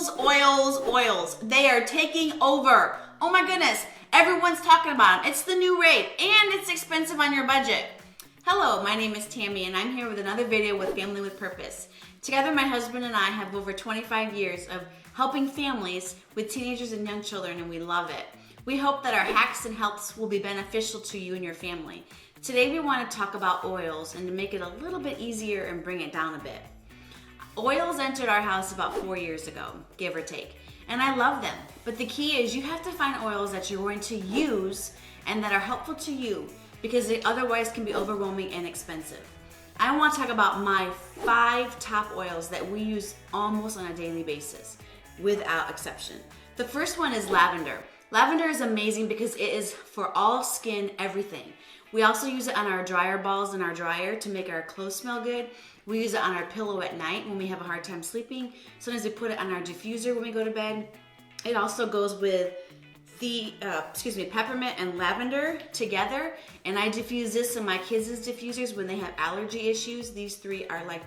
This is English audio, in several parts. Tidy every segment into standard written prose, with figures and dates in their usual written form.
Oils, oils, oils. They are taking over. Oh my goodness. Everyone's talking about them. It's the new rate and it's expensive on your budget. Hello, my name is Tammy and I'm here with another video with Family with Purpose. Together, my husband and I have over 25 years of helping families with teenagers and young children, and we love it. We hope that our hacks and helps will be beneficial to you and your family. Today we want to talk about oils and to make it a little bit easier and bring it down a bit. Oils entered our house about 4 years ago, give or take, and I love them. But the key is you have to find oils that you're going to use and that are helpful to you, because they otherwise can be overwhelming and expensive. I want to talk about my 5 top oils that we use almost on a daily basis, without exception. The first one is lavender. Lavender is amazing because it is for all skin, everything. We also use it on our dryer balls in our dryer to make our clothes smell good. We use it on our pillow at night when we have a hard time sleeping. Sometimes we put it on our diffuser when we go to bed. It also goes with the peppermint and lavender together, and I diffuse this in my kids' diffusers when they have allergy issues. These 3 are like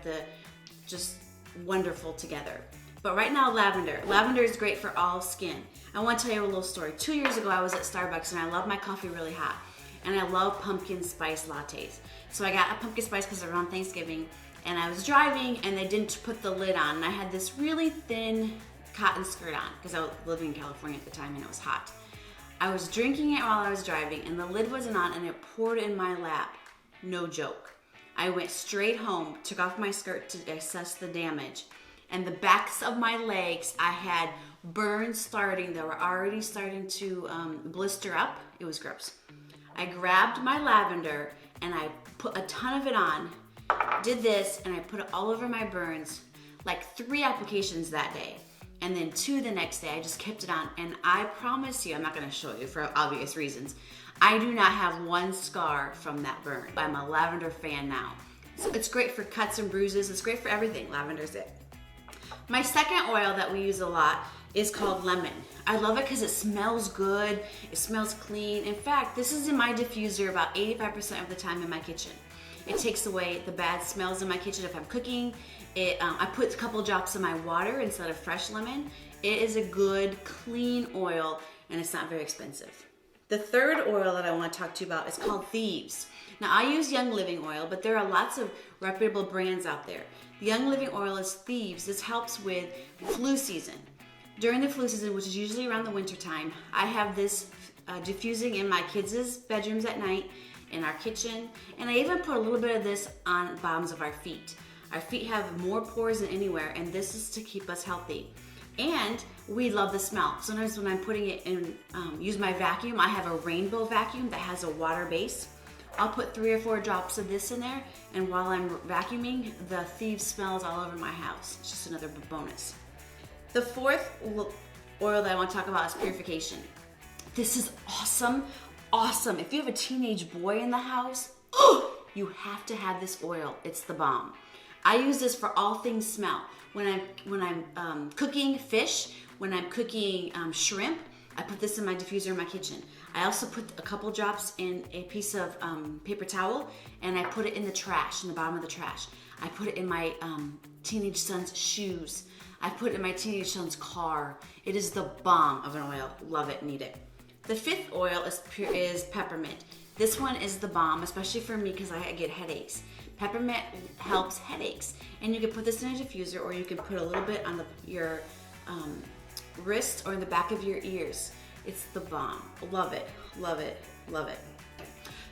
just wonderful together. But right now, lavender. Lavender is great for all skin. I want to tell you a little story. 2 years ago, I was at Starbucks and I love my coffee really hot, and I love pumpkin spice lattes. So I got a pumpkin spice because they're on Thanksgiving, and I was driving and they didn't put the lid on, and I had this really thin cotton skirt on because I was living in California at the time and it was hot. I was drinking it while I was driving and the lid wasn't on and it poured in my lap. No joke. I went straight home, took off my skirt to assess the damage, and the backs of my legs, I had burns starting that were already starting to blister up. It was gross. I grabbed my lavender and I put a ton of it on, did this, and I put it all over my burns, like 3 applications that day. And then 2 the next day. I just kept it on, and I promise you, I'm not going to show you for obvious reasons, I do not have 1 scar from that burn. I'm a lavender fan now. So it's great for cuts and bruises. It's great for everything. Lavender's it. My second oil that we use a lot is called lemon. I love it because it smells good. It smells clean. In fact, this is in my diffuser about 85% of the time in my kitchen. It takes away the bad smells in my kitchen if I'm cooking. I put a couple drops in my water instead of fresh lemon. It is a good, clean oil, and it's not very expensive. The third oil that I want to talk to you about is called Thieves. Now, I use Young Living oil, but there are lots of reputable brands out there. The Young Living oil is Thieves. This helps with flu season. During the flu season, which is usually around the winter time, I have this diffusing in my kids' bedrooms at night, in our kitchen, and I even put a little bit of this on the bottoms of our feet. Our feet have more pores than anywhere, and this is to keep us healthy. And we love the smell. Sometimes when I'm putting it in, use my vacuum, I have a rainbow vacuum that has a water base. I'll put 3 or 4 drops of this in there, and while I'm vacuuming, the Thieves smells all over my house. It's just another bonus. The fourth oil that I want to talk about is purification. This is awesome, awesome. If you have a teenage boy in the house, you have to have this oil. It's the bomb. I use this for all things smell. When I'm cooking fish, when I'm cooking shrimp, I put this in my diffuser in my kitchen. I also put a couple drops in a piece of paper towel, and I put it in the trash, in the bottom of the trash. I put it in my teenage son's shoes. I put it in my teenage son's car. It is the bomb of an oil. Love it, need it. The 5th oil is peppermint. This one is the bomb, especially for me because I get headaches. Peppermint helps headaches, and you can put this in a diffuser, or you can put a little bit on your wrist or in the back of your ears. It's the bomb. Love it, love it, love it.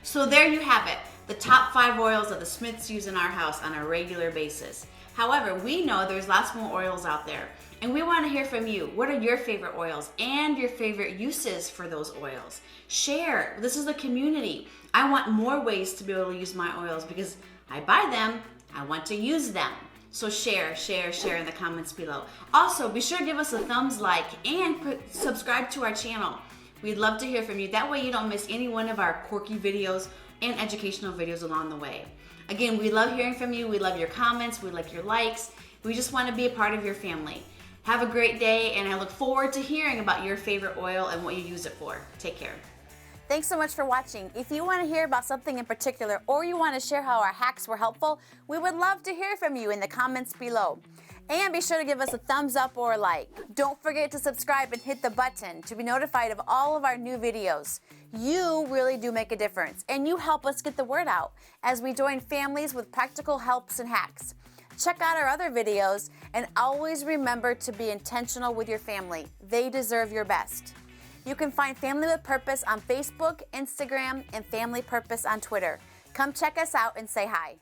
So there you have it, the top 5 oils that the Smiths use in our house on a regular basis. However, we know there's lots more oils out there, and we want to hear from you. What are your favorite oils and your favorite uses for those oils? Share. This is a community. I want more ways to be able to use my oils because I buy them, I want to use them. So share, share, share in the comments below. Also, be sure to give us a thumbs like and subscribe to our channel. We'd love to hear from you. That way you don't miss any one of our quirky videos and educational videos along the way. Again, we love hearing from you. We love your comments. We like your likes. We just want to be a part of your family. Have a great day, and I look forward to hearing about your favorite oil and what you use it for. Take care. Thanks so much for watching. If you want to hear about something in particular, or you want to share how our hacks were helpful, we would love to hear from you in the comments below. And be sure to give us a thumbs up or a like. Don't forget to subscribe and hit the button to be notified of all of our new videos. You really do make a difference, and you help us get the word out as we join families with practical helps and hacks. Check out our other videos, and always remember to be intentional with your family. They deserve your best. You can find Family with Purpose on Facebook, Instagram, and Family Purpose on Twitter. Come check us out and say hi.